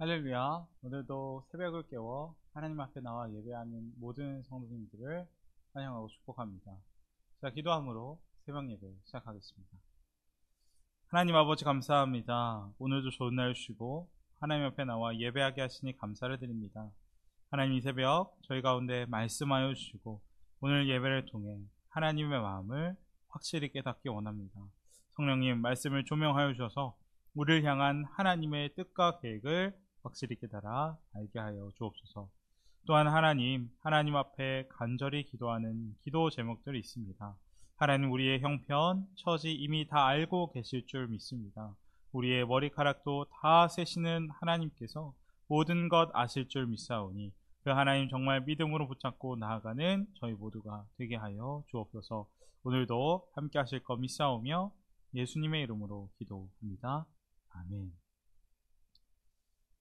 할렐루야. 오늘도 새벽을 깨워 하나님 앞에 나와 예배하는 모든 성도님들을 환영하고 축복합니다. 자, 기도함으로 새벽 예배 시작하겠습니다. 하나님 아버지 감사합니다. 오늘도 좋은 날 주시고 하나님 앞에 나와 예배하게 하시니 감사를 드립니다. 하나님 이 새벽 저희 가운데 말씀하여 주시고 오늘 예배를 통해 하나님의 마음을 확실히 깨닫기 원합니다. 성령님 말씀을 조명하여 주셔서 우리를 향한 하나님의 뜻과 계획을 확실히 깨달아 알게 하여 주옵소서. 또한 하나님 앞에 간절히 기도하는 기도 제목들이 있습니다. 하나님 우리의 형편, 처지 이미 다 알고 계실 줄 믿습니다. 우리의 머리카락도 다 세시는 하나님께서 모든 것 아실 줄 믿사오니 그 하나님 정말 믿음으로 붙잡고 나아가는 저희 모두가 되게 하여 주옵소서. 오늘도 함께 하실 것 믿사오며 예수님의 이름으로 기도합니다. 아멘.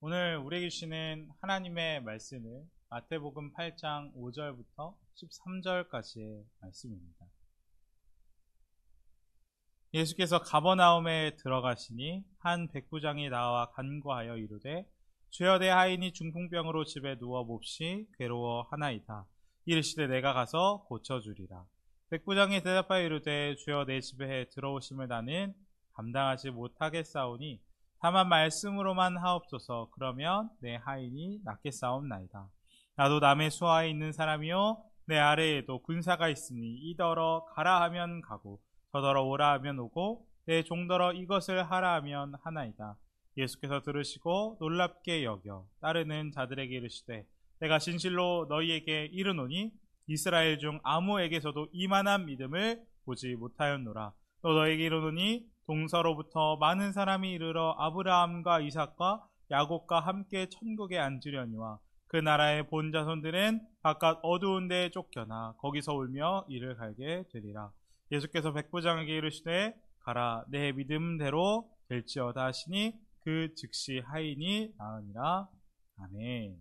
오늘 우리에게 주시는 하나님의 말씀은 마태복음 8장 5절부터 13절까지의 말씀입니다. 예수께서 가버나움에 들어가시니 한 백부장이 나와 간구하여 이르되 주여 내 하인이 중풍병으로 집에 누워 몹시 괴로워하나이다. 이르시되 내가 가서 고쳐주리라. 백부장이 대답하여 이르되 주여 내 집에 들어오심을 나는 감당하지 못하겠사오니 다만 말씀으로만 하옵소서. 그러면 내 하인이 낫겠사옵나이다. 나도 남의 수하에 있는 사람이요 내 아래에도 군사가 있으니 이더러 가라 하면 가고 저더러 오라 하면 오고 내 종더러 이것을 하라 하면 하나이다. 예수께서 들으시고 놀랍게 여겨 따르는 자들에게 이르시되 내가 진실로 너희에게 이르노니 이스라엘 중 아무에게서도 이만한 믿음을 보지 못하였노라. 또 너희에게 이르노니 동서로부터 많은 사람이 이르러 아브라함과 이삭과 야곱과 함께 천국에 앉으려니와 그 나라의 본 자손들은 바깥 어두운 데에 쫓겨나 거기서 울며 이를 갈게 되리라. 예수께서 백부장에게 이르시되 가라 내 믿음대로 될지어다 하시니 그 즉시 하인이 나으니라. 아멘.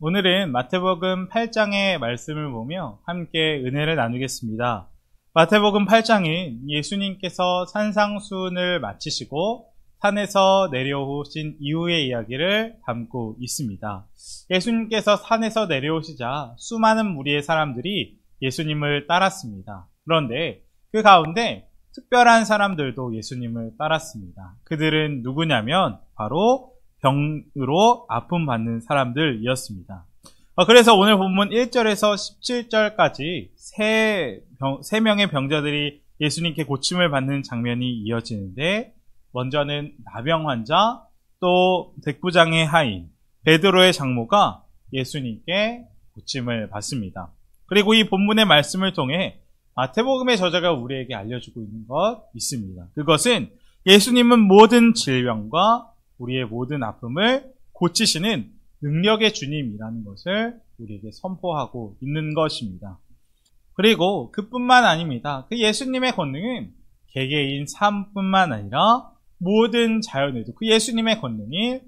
오늘은 마태복음 8장의 말씀을 보며 함께 은혜를 나누겠습니다. 마태복음 8장은 예수님께서 산상수훈을 마치시고 산에서 내려오신 이후의 이야기를 담고 있습니다. 예수님께서 산에서 내려오시자 수많은 무리의 사람들이 예수님을 따랐습니다. 그런데 그 가운데 특별한 사람들도 예수님을 따랐습니다. 그들은 누구냐면 바로 병으로 아픔받는 사람들이었습니다. 그래서 오늘 본문 1절에서 17절까지 세 명의 병자들이 예수님께 고침을 받는 장면이 이어지는데 먼저는 나병 환자, 또 백부장의 하인, 베드로의 장모가 예수님께 고침을 받습니다. 그리고 이 본문의 말씀을 통해 마태복음의 저자가 우리에게 알려주고 있는 것 있습니다. 그것은 예수님은 모든 질병과 우리의 모든 아픔을 고치시는 능력의 주님이라는 것을 우리에게 선포하고 있는 것입니다. 그리고 그뿐만 아닙니다. 그 예수님의 권능은 개개인 삶뿐만 아니라 모든 자연에도 그 예수님의 권능이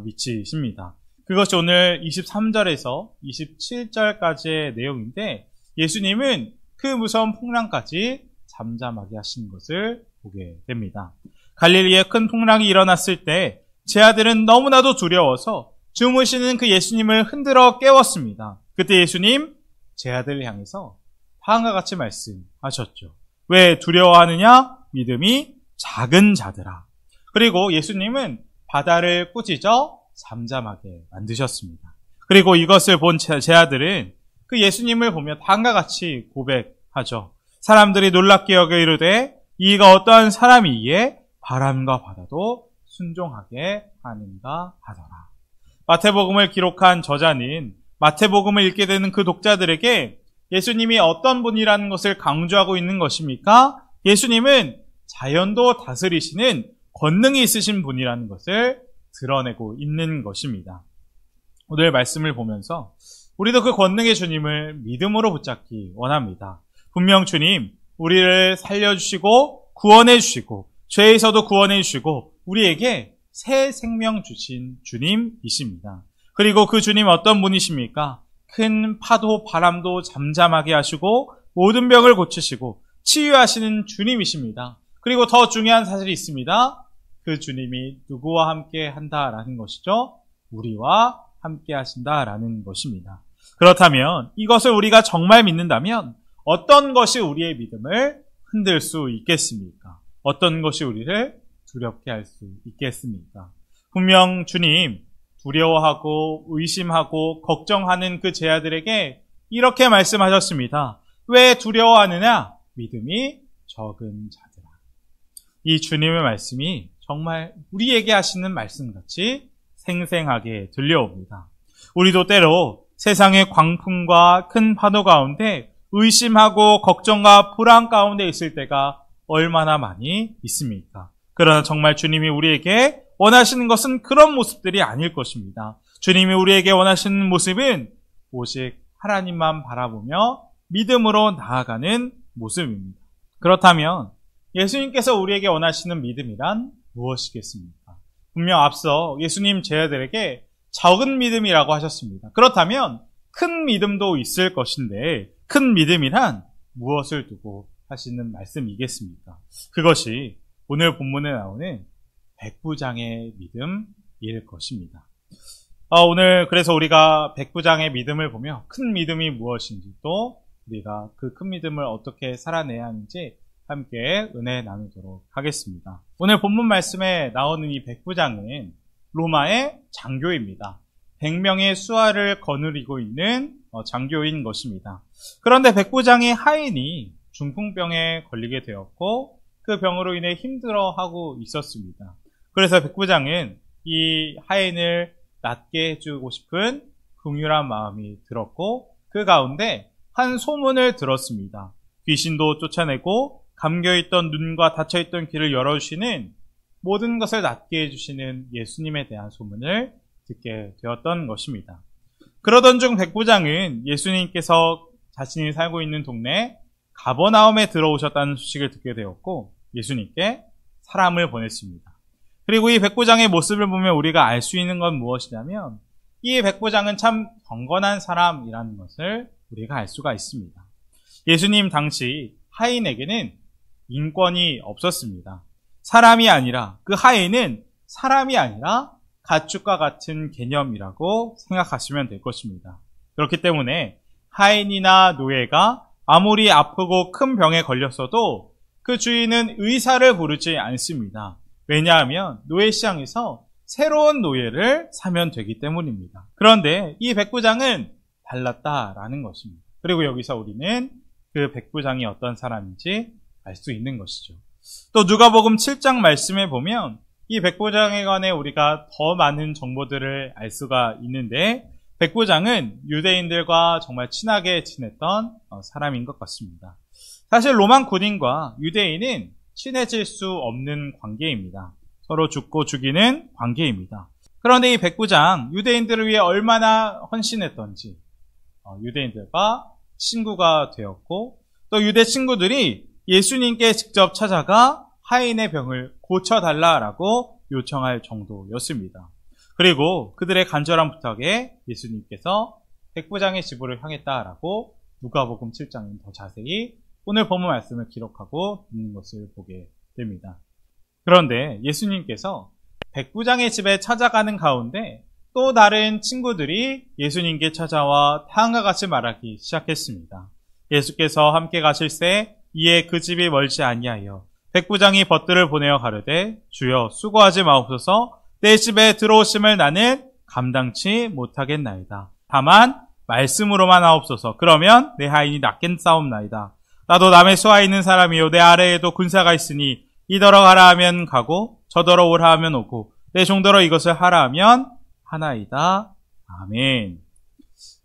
미치십니다. 그것이 오늘 23절에서 27절까지의 내용인데 예수님은 그 무서운 풍랑까지 잠잠하게 하시는 것을 보게 됩니다. 갈릴리에 큰 풍랑이 일어났을 때 제 아들은 너무나도 두려워서 주무시는 그 예수님을 흔들어 깨웠습니다. 그때 예수님 제 아들을 향해서 다음과 같이 말씀하셨죠. 왜 두려워하느냐? 믿음이 작은 자들아. 그리고 예수님은 바다를 꾸짖어 잠잠하게 만드셨습니다. 그리고 이것을 본 제 아들은 그 예수님을 보며 다음과 같이 고백하죠. 사람들이 놀랍게 여겨 이르되 이가 어떠한 사람이기에 바람과 바다도 순종하게 하는가 하더라. 마태복음을 기록한 저자는 마태복음을 읽게 되는 그 독자들에게 예수님이 어떤 분이라는 것을 강조하고 있는 것입니까? 예수님은 자연도 다스리시는 권능이 있으신 분이라는 것을 드러내고 있는 것입니다. 오늘 말씀을 보면서 우리도 그 권능의 주님을 믿음으로 붙잡기 원합니다. 분명 주님, 우리를 살려주시고 구원해 주시고 죄에서도 구원해 주시고 우리에게 새 생명 주신 주님이십니다. 그리고 그 주님 어떤 분이십니까? 큰 파도 바람도 잠잠하게 하시고 모든 병을 고치시고 치유하시는 주님이십니다. 그리고 더 중요한 사실이 있습니다. 그 주님이 누구와 함께 한다라는 것이죠. 우리와 함께 하신다라는 것입니다. 그렇다면 이것을 우리가 정말 믿는다면 어떤 것이 우리의 믿음을 흔들 수 있겠습니까? 어떤 것이 우리를 두렵게 할 수 있겠습니까? 분명 주님 두려워하고 의심하고 걱정하는 그 제자들에게 이렇게 말씀하셨습니다. 왜 두려워하느냐? 믿음이 적은 자들아. 이 주님의 말씀이 정말 우리에게 하시는 말씀같이 생생하게 들려옵니다. 우리도 때로 세상의 광풍과 큰 파도 가운데 의심하고 걱정과 불안 가운데 있을 때가 얼마나 많이 있습니까? 그러나 정말 주님이 우리에게 원하시는 것은 그런 모습들이 아닐 것입니다. 주님이 우리에게 원하시는 모습은 오직 하나님만 바라보며 믿음으로 나아가는 모습입니다. 그렇다면 예수님께서 우리에게 원하시는 믿음이란 무엇이겠습니까? 분명 앞서 예수님 제자들에게 적은 믿음이라고 하셨습니다. 그렇다면 큰 믿음도 있을 것인데 큰 믿음이란 무엇을 두고 하시는 말씀이겠습니까? 그것이 오늘 본문에 나오는 백부장의 믿음일 것입니다. 오늘 그래서 우리가 백부장의 믿음을 보며 큰 믿음이 무엇인지 또 우리가 그 큰 믿음을 어떻게 살아내야 하는지 함께 은혜 나누도록 하겠습니다. 오늘 본문 말씀에 나오는 이 백부장은 로마의 장교입니다. 100명의 수하를 거느리고 있는 장교인 것입니다. 그런데 백부장의 하인이 중풍병에 걸리게 되었고 그 병으로 인해 힘들어하고 있었습니다. 그래서 백부장은 이 하인을 낫게 해주고 싶은 긍휼한 마음이 들었고 그 가운데 한 소문을 들었습니다. 귀신도 쫓아내고 감겨있던 눈과 닫혀있던 귀를 열어주시는 모든 것을 낫게 해주시는 예수님에 대한 소문을 듣게 되었던 것입니다. 그러던 중 백부장은 예수님께서 자신이 살고 있는 동네 가버나움에 들어오셨다는 소식을 듣게 되었고 예수님께 사람을 보냈습니다. 그리고 이 백부장의 모습을 보면 우리가 알 수 있는 건 무엇이냐면 이 백부장은 참 경건한 사람이라는 것을 우리가 알 수가 있습니다. 예수님 당시 하인에게는 인권이 없었습니다. 사람이 아니라 그 하인은 사람이 아니라 가축과 같은 개념이라고 생각하시면 될 것입니다. 그렇기 때문에 하인이나 노예가 아무리 아프고 큰 병에 걸렸어도 그 주인은 의사를 부르지 않습니다. 왜냐하면 노예 시장에서 새로운 노예를 사면 되기 때문입니다. 그런데 이 백부장은 달랐다라는 것입니다. 그리고 여기서 우리는 그 백부장이 어떤 사람인지 알 수 있는 것이죠. 또 누가복음 7장 말씀에 보면 이 백부장에 관해 우리가 더 많은 정보들을 알 수가 있는데 백부장은 유대인들과 정말 친하게 지냈던 사람인 것 같습니다. 사실 로마 군인과 유대인은 친해질 수 없는 관계입니다. 서로 죽고 죽이는 관계입니다. 그런데 이 백부장 유대인들을 위해 얼마나 헌신했던지 유대인들과 친구가 되었고 또 유대 친구들이 예수님께 직접 찾아가 하인의 병을 고쳐달라라고 요청할 정도였습니다. 그리고 그들의 간절한 부탁에 예수님께서 백부장의 집으로 향했다라고 누가복음 7장은 더 자세히 오늘 본문 말씀을 기록하고 있는 것을 보게 됩니다. 그런데 예수님께서 백부장의 집에 찾아가는 가운데 또 다른 친구들이 예수님께 찾아와 다음과 같이 말하기 시작했습니다. 예수께서 함께 가실새 이에 그 집이 멀지 아니하여 백부장이 벗들을 보내어 가르되 주여 수고하지 마옵소서 내 집에 들어오심을 나는 감당치 못하겠나이다. 다만 말씀으로만 하옵소서. 그러면 내 하인이 낫겠사옵나이다. 나도 남의 수하에 있는 사람이요 내 아래에도 군사가 있으니 이더러 가라 하면 가고 저더러 오라 하면 오고 내 종더러 이것을 하라 하면 하나이다. 아멘.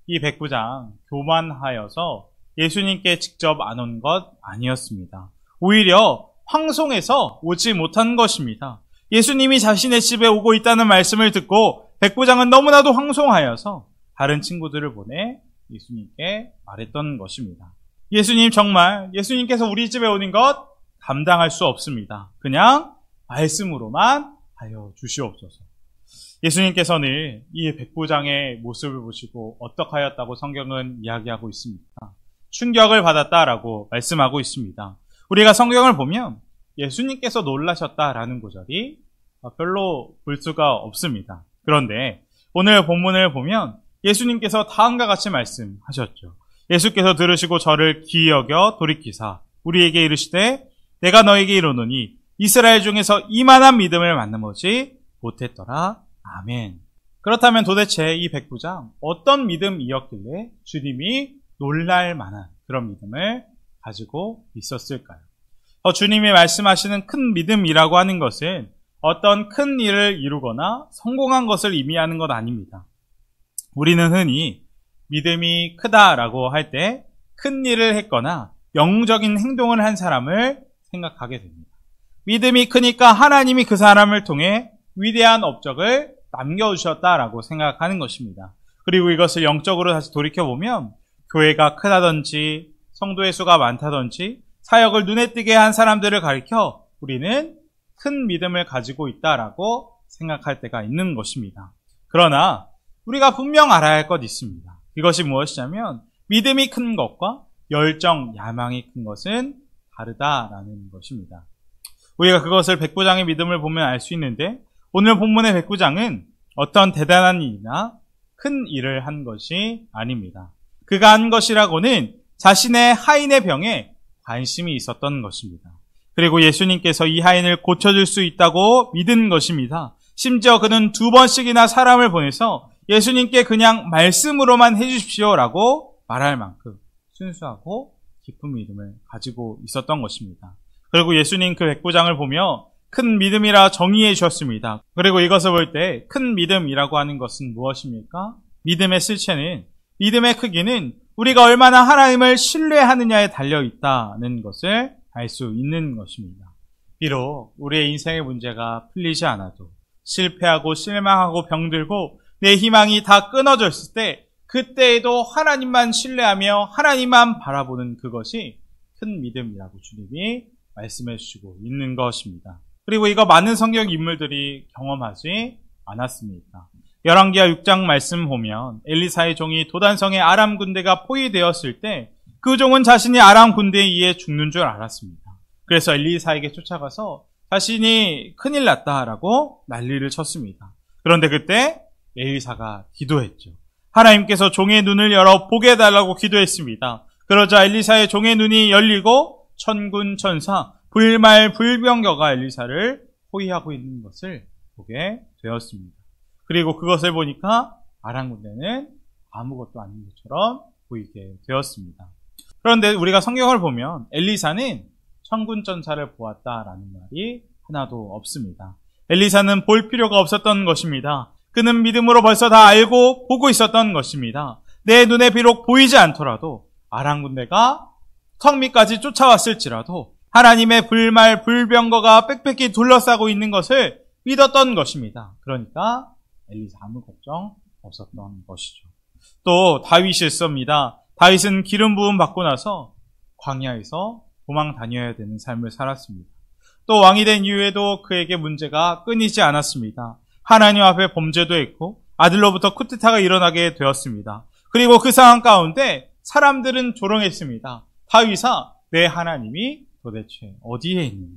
이 백부장 교만하여서 예수님께 직접 안 온 것 아니었습니다. 오히려 황송해서 오지 못한 것입니다. 예수님이 자신의 집에 오고 있다는 말씀을 듣고 백부장은 너무나도 황송하여서 다른 친구들을 보내 예수님께 말했던 것입니다. 예수님 정말 예수님께서 우리 집에 오는 것 감당할 수 없습니다. 그냥 말씀으로만 하여 주시옵소서. 예수님께서는 이 백부장의 모습을 보시고 어떻게 하였다고 성경은 이야기하고 있습니다. 충격을 받았다라고 말씀하고 있습니다. 우리가 성경을 보면 예수님께서 놀라셨다라는 구절이 별로 볼 수가 없습니다. 그런데 오늘 본문을 보면 예수님께서 다음과 같이 말씀하셨죠. 예수께서 들으시고 저를 기이 여겨 돌이키사 우리에게 이르시되 내가 너에게 이르노니 이스라엘 중에서 이만한 믿음을 만나보지 못했더라. 아멘. 그렇다면 도대체 이 백부장 어떤 믿음이었길래 주님이 놀랄 만한 그런 믿음을 가지고 있었을까요? 주님이 말씀하시는 큰 믿음이라고 하는 것은 어떤 큰 일을 이루거나 성공한 것을 의미하는 것 아닙니다. 우리는 흔히 믿음이 크다라고 할 때 큰 일을 했거나 영적인 행동을 한 사람을 생각하게 됩니다. 믿음이 크니까 하나님이 그 사람을 통해 위대한 업적을 남겨주셨다라고 생각하는 것입니다. 그리고 이것을 영적으로 다시 돌이켜보면 교회가 크다든지 성도의 수가 많다든지 사역을 눈에 띄게 한 사람들을 가리켜 우리는 큰 믿음을 가지고 있다라고 생각할 때가 있는 것입니다. 그러나 우리가 분명 알아야 할 것 있습니다. 이것이 무엇이냐면 믿음이 큰 것과 열정, 야망이 큰 것은 다르다라는 것입니다. 우리가 그것을 백부장의 믿음을 보면 알 수 있는데 오늘 본문의 백부장은 어떤 대단한 일이나 큰 일을 한 것이 아닙니다. 그가 한 것이라고는 자신의 하인의 병에 관심이 있었던 것입니다. 그리고 예수님께서 이 하인을 고쳐줄 수 있다고 믿은 것입니다. 심지어 그는 2번씩이나 사람을 보내서 예수님께 그냥 말씀으로만 해주십시오라고 말할 만큼 순수하고 깊은 믿음을 가지고 있었던 것입니다. 그리고 예수님 그 백부장을 보며 큰 믿음이라 정의해 주셨습니다. 그리고 이것을 볼 때 큰 믿음이라고 하는 것은 무엇입니까? 믿음의 실체는, 믿음의 크기는 우리가 얼마나 하나님을 신뢰하느냐에 달려 있다는 것을 알 수 있는 것입니다. 비록 우리의 인생의 문제가 풀리지 않아도 실패하고 실망하고 병들고 내 희망이 다 끊어져 있을 때 그때에도 하나님만 신뢰하며 하나님만 바라보는 그것이 큰 믿음이라고 주님이 말씀해 주시고 있는 것입니다. 그리고 이거 많은 성경 인물들이 경험하지 않았습니까? 열왕기하 6장 말씀 보면 엘리사의 종이 도단성의 아람 군대가 포위되었을 때 그 종은 자신이 아람 군대에 의해 죽는 줄 알았습니다. 그래서 엘리사에게 쫓아가서 자신이 큰일 났다라고 난리를 쳤습니다. 그런데 그때 엘리사가 기도했죠. 하나님께서 종의 눈을 열어 보게 해달라고 기도했습니다. 그러자 엘리사의 종의 눈이 열리고 천군 천사 불말 불병거가 엘리사를 포위하고 있는 것을 보게 되었습니다. 그리고 그것을 보니까 아람 군대는 아무것도 아닌 것처럼 보이게 되었습니다. 그런데 우리가 성경을 보면 엘리사는 천군 천사를 보았다라는 말이 하나도 없습니다. 엘리사는 볼 필요가 없었던 것입니다. 그는 믿음으로 벌써 다 알고 보고 있었던 것입니다. 내 눈에 비록 보이지 않더라도 아람 군대가 성 밑까지 쫓아왔을지라도 하나님의 불말 불병거가 빽빽히 둘러싸고 있는 것을 믿었던 것입니다. 그러니까 엘리사 아무 걱정 없었던 것이죠. 또 다윗이 있습니다. 다윗은 기름 부음 받고 나서 광야에서 도망 다녀야 되는 삶을 살았습니다. 또 왕이 된 이후에도 그에게 문제가 끊이지 않았습니다. 하나님 앞에 범죄도 했고 아들로부터 쿠데타가 일어나게 되었습니다. 그리고 그 상황 가운데 사람들은 조롱했습니다. 다윗아, 내 하나님이 도대체 어디에 있느냐?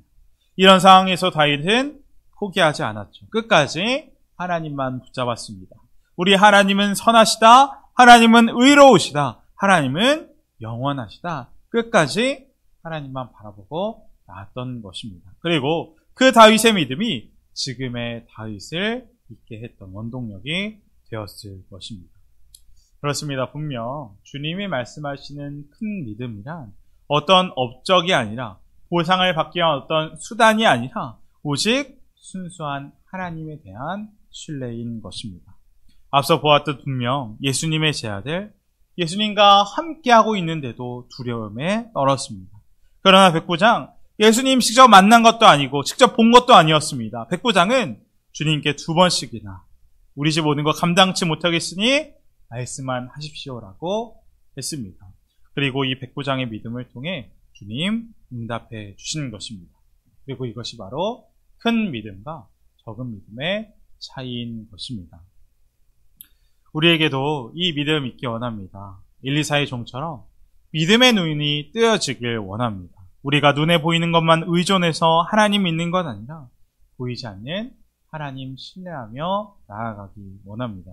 이런 상황에서 다윗은 포기하지 않았죠. 끝까지 하나님만 붙잡았습니다. 우리 하나님은 선하시다. 하나님은 의로우시다. 하나님은 영원하시다. 끝까지 하나님만 바라보고 나았던 것입니다. 그리고 그 다윗의 믿음이 지금의 다윗을 있게 했던 원동력이 되었을 것입니다. 그렇습니다. 분명 주님이 말씀하시는 큰 믿음이란 어떤 업적이 아니라 보상을 받기 위한 어떤 수단이 아니라 오직 순수한 하나님에 대한 신뢰인 것입니다. 앞서 보았듯 분명 예수님의 제자들, 예수님과 함께하고 있는데도 두려움에 떨었습니다. 그러나 백부장, 예수님 직접 만난 것도 아니고 직접 본 것도 아니었습니다. 백부장은 주님께 2번씩이나 우리 집 오는 거 감당치 못하겠으니 말씀만 하십시오라고 했습니다. 그리고 이 백부장의 믿음을 통해 주님 응답해 주시는 것입니다. 그리고 이것이 바로 큰 믿음과 적은 믿음의 차이인 것입니다. 우리에게도 이 믿음 있기 원합니다. 엘리사의 종처럼 믿음의 눈이 뜨여지길 원합니다. 우리가 눈에 보이는 것만 의존해서 하나님 믿는 것 아니라 보이지 않는 하나님 신뢰하며 나아가기 원합니다.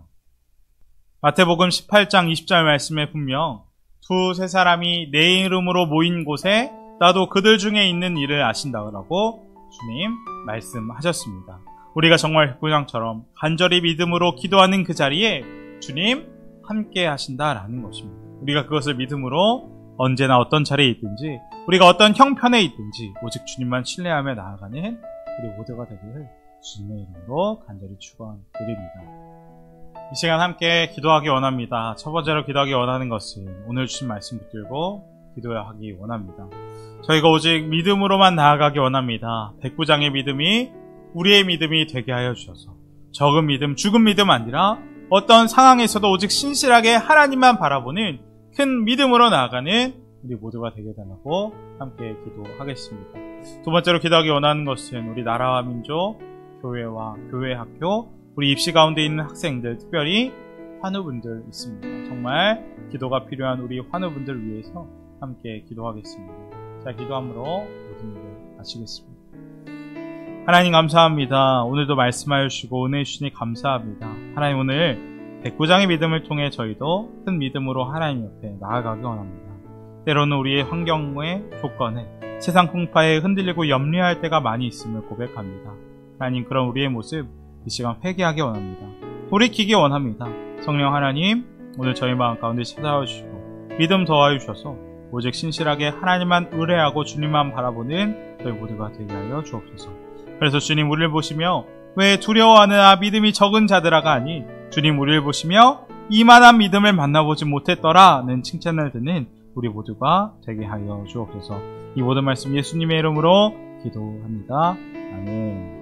마태복음 18장 20절 말씀에 분명 두세 사람이 내 이름으로 모인 곳에 나도 그들 중에 있는 일을 아신다라고 주님 말씀하셨습니다. 우리가 정말 백부장처럼 간절히 믿음으로 기도하는 그 자리에 주님 함께 하신다라는 것입니다. 우리가 그것을 믿음으로 언제나 어떤 자리에 있든지 우리가 어떤 형편에 있든지 오직 주님만 신뢰하며 나아가는 우리 모두가 되기를 주님의 이름으로 간절히 축원드립니다. 이 시간 함께 기도하기 원합니다. 첫 번째로 기도하기 원하는 것은 오늘 주신 말씀 붙들고 기도하기 원합니다. 저희가 오직 믿음으로만 나아가기 원합니다. 백부장의 믿음이 우리의 믿음이 되게 하여 주셔서 적은 믿음, 죽은 믿음 아니라 어떤 상황에서도 오직 신실하게 하나님만 바라보는 큰 믿음으로 나아가는 우리 모두가 되게 달라고 함께 기도하겠습니다. 두 번째로 기도하기 원하는 것은 우리 나라와 민족, 교회와 교회 학교, 우리 입시 가운데 있는 학생들, 특별히 환우분들 있습니다. 정말 기도가 필요한 우리 환우분들 위해서 함께 기도하겠습니다. 자, 기도함으로 모든 일을 마치겠습니다. 하나님 감사합니다. 오늘도 말씀하여 주시고 은혜 주시니 감사합니다. 하나님 오늘 백부장의 믿음을 통해 저희도 큰 믿음으로 하나님 옆에 나아가기 원합니다. 때로는 우리의 환경의 조건에 세상 풍파에 흔들리고 염려할 때가 많이 있음을 고백합니다. 하나님 그런 우리의 모습 이 시간 회개하기 원합니다. 돌이키기 원합니다. 성령 하나님 오늘 저희 마음 가운데 찾아와 주시고 믿음 더하여 주셔서 오직 신실하게 하나님만 의뢰하고 주님만 바라보는 저희 모두가 되게 하여 주옵소서. 그래서 주님 우리를 보시며 왜 두려워하느냐 믿음이 적은 자들아가 아닌 주님 우리를 보시며 이만한 믿음을 만나보지 못했더라는 칭찬을 듣는 우리 모두가 되게 하여 주옵소서. 이 모든 말씀 예수님의 이름으로 기도합니다. 아멘.